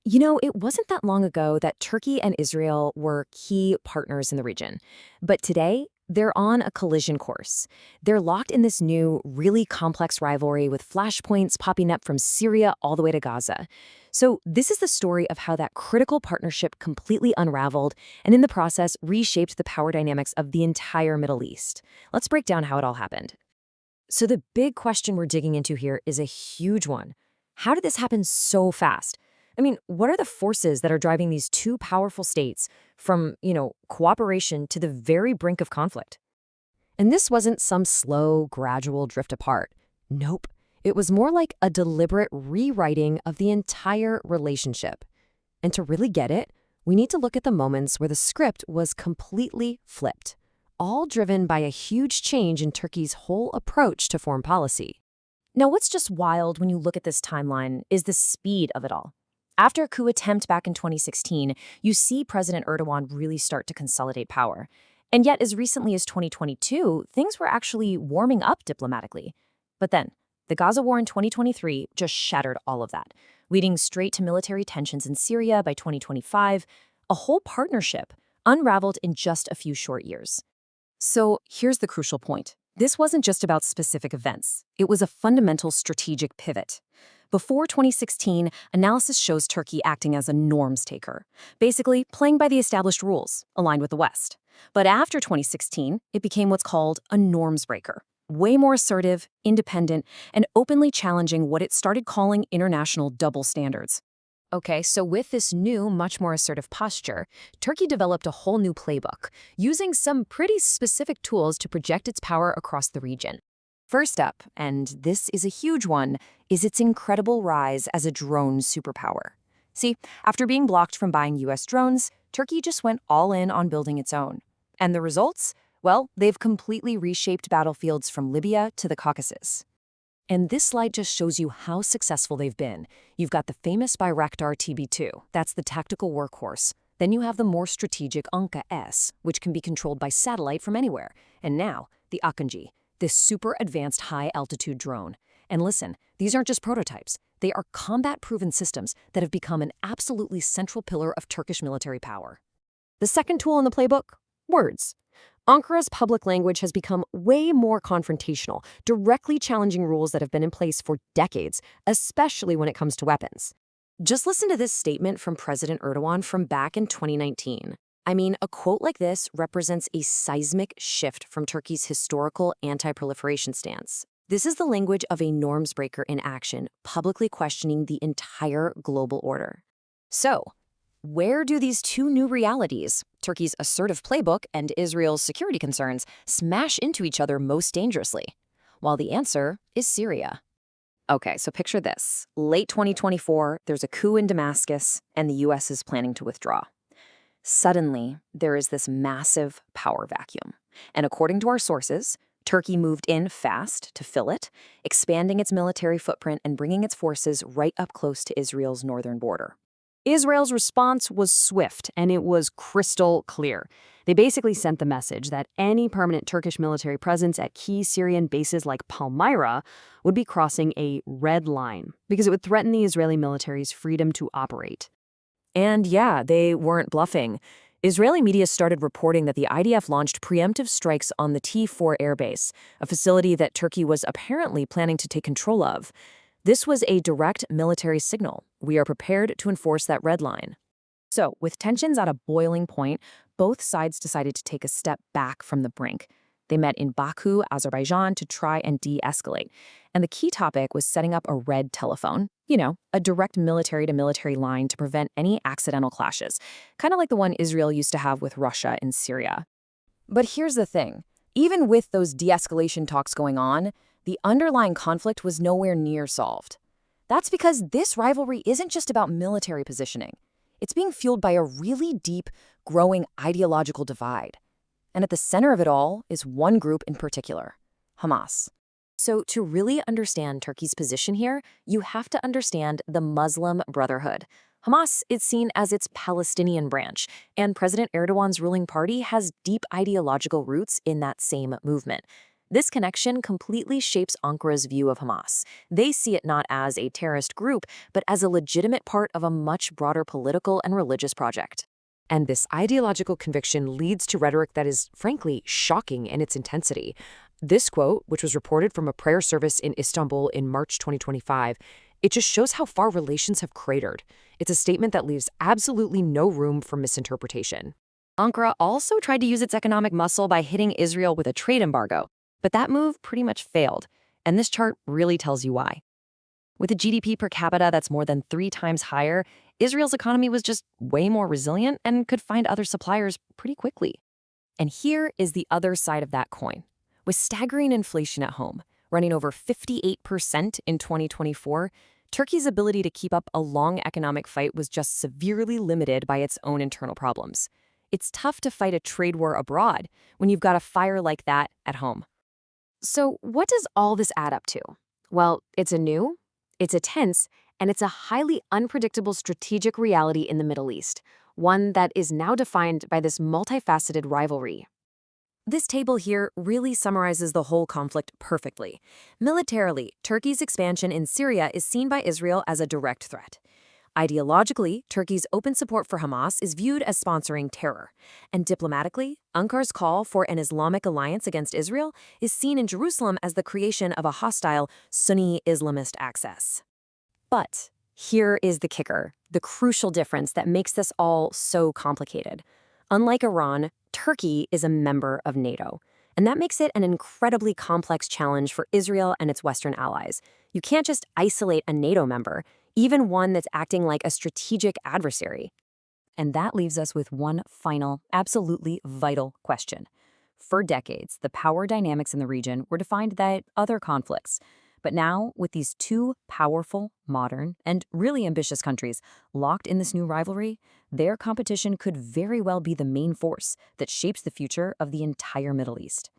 It wasn't that long ago that Turkey and Israel were key partners in the region. But today, they're on a collision course. They're locked in this new, really complex rivalry with flashpoints popping up from Syria all the way to Gaza. So, this is the story of how that critical partnership completely unraveled and, in the process, reshaped the power dynamics of the entire Middle East. Let's break down how it all happened. So, the big question we're digging into here is a huge one. How did this happen so fast? What are the forces that are driving these two powerful states from, cooperation to the very brink of conflict? And this wasn't some slow, gradual drift apart. Nope. It was more like a deliberate rewriting of the entire relationship. And to really get it, we need to look at the moments where the script was completely flipped, all driven by a huge change in Turkey's whole approach to foreign policy. Now, what's just wild when you look at this timeline is the speed of it all. After a coup attempt back in 2016, you see President Erdogan really start to consolidate power. And yet, as recently as 2022, things were actually warming up diplomatically. But then, the Gaza war in 2023 just shattered all of that, leading straight to military tensions in Syria by 2025, a whole partnership unraveled in just a few short years. So here's the crucial point. This wasn't just about specific events. It was a fundamental strategic pivot. Before 2016, analysis shows Turkey acting as a norms taker, basically playing by the established rules, aligned with the West. But after 2016, it became what's called a norms breaker, way more assertive, independent, and openly challenging what it started calling international double standards. Okay, so with this new, much more assertive posture, Turkey developed a whole new playbook, using some pretty specific tools to project its power across the region. First up, and this is a huge one, is its incredible rise as a drone superpower. See, after being blocked from buying US drones, Turkey just went all in on building its own. And the results? Well, they've completely reshaped battlefields from Libya to the Caucasus. And this slide just shows you how successful they've been. You've got the famous Bayraktar TB2, that's the tactical workhorse. Then you have the more strategic Anka-S, which can be controlled by satellite from anywhere. And now, the Akinci, this super advanced high-altitude drone. And listen, these aren't just prototypes. They are combat-proven systems that have become an absolutely central pillar of Turkish military power. The second tool in the playbook? Words. Ankara's public language has become way more confrontational, directly challenging rules that have been in place for decades, especially when it comes to weapons. Just listen to this statement from President Erdogan from back in 2019. A quote like this represents a seismic shift from Turkey's historical anti-proliferation stance. This is the language of a norms breaker in action, publicly questioning the entire global order. So, where do these two new realities, Turkey's assertive playbook and Israel's security concerns, smash into each other most dangerously? Well, the answer is Syria. Okay, so picture this. Late 2024, there's a coup in Damascus, and the US is planning to withdraw. Suddenly, there is this massive power vacuum. And according to our sources, Turkey moved in fast to fill it, expanding its military footprint and bringing its forces right up close to Israel's northern border. Israel's response was swift, and it was crystal clear. They basically sent the message that any permanent Turkish military presence at key Syrian bases like Palmyra would be crossing a red line, because it would threaten the Israeli military's freedom to operate. And yeah, they weren't bluffing. Israeli media started reporting that the IDF launched preemptive strikes on the T4 airbase, a facility that Turkey was apparently planning to take control of. This was a direct military signal. We are prepared to enforce that red line. So, with tensions at a boiling point, both sides decided to take a step back from the brink. They met in Baku, Azerbaijan, to try and de-escalate. And the key topic was setting up a red telephone, a direct military-to-military line to prevent any accidental clashes, kind of like the one Israel used to have with Russia in Syria. But here's the thing. Even with those de-escalation talks going on, the underlying conflict was nowhere near solved. That's because this rivalry isn't just about military positioning. It's being fueled by a really deep, growing ideological divide. And at the center of it all is one group in particular, Hamas. So to really understand Turkey's position here, you have to understand the Muslim Brotherhood. Hamas is seen as its Palestinian branch, and President Erdogan's ruling party has deep ideological roots in that same movement. This connection completely shapes Ankara's view of Hamas. They see it not as a terrorist group, but as a legitimate part of a much broader political and religious project. And this ideological conviction leads to rhetoric that is, frankly, shocking in its intensity. This quote, which was reported from a prayer service in Istanbul in March 2025, it just shows how far relations have cratered. It's a statement that leaves absolutely no room for misinterpretation. Ankara also tried to use its economic muscle by hitting Israel with a trade embargo, but that move pretty much failed, and this chart really tells you why. With a GDP per capita that's more than 3 times higher, Israel's economy was just way more resilient and could find other suppliers pretty quickly. And here is the other side of that coin. With staggering inflation at home, running over 58% in 2024, Turkey's ability to keep up a long economic fight was just severely limited by its own internal problems. It's tough to fight a trade war abroad when you've got a fire like that at home. So what does all this add up to? Well, it's a tense, and it's a highly unpredictable strategic reality in the Middle East, one that is now defined by this multifaceted rivalry. This table here really summarizes the whole conflict perfectly. Militarily, Turkey's expansion in Syria is seen by Israel as a direct threat. Ideologically, Turkey's open support for Hamas is viewed as sponsoring terror. And diplomatically, Ankar's call for an Islamic alliance against Israel is seen in Jerusalem as the creation of a hostile Sunni Islamist axis. But here is the kicker, the crucial difference that makes this all so complicated. Unlike Iran, Turkey is a member of NATO, and that makes it an incredibly complex challenge for Israel and its Western allies. You can't just isolate a NATO member, even one that's acting like a strategic adversary. And that leaves us with one final, absolutely vital question. For decades, the power dynamics in the region were defined by other conflicts. But now, with these two powerful, modern, and really ambitious countries locked in this new rivalry, their competition could very well be the main force that shapes the future of the entire Middle East.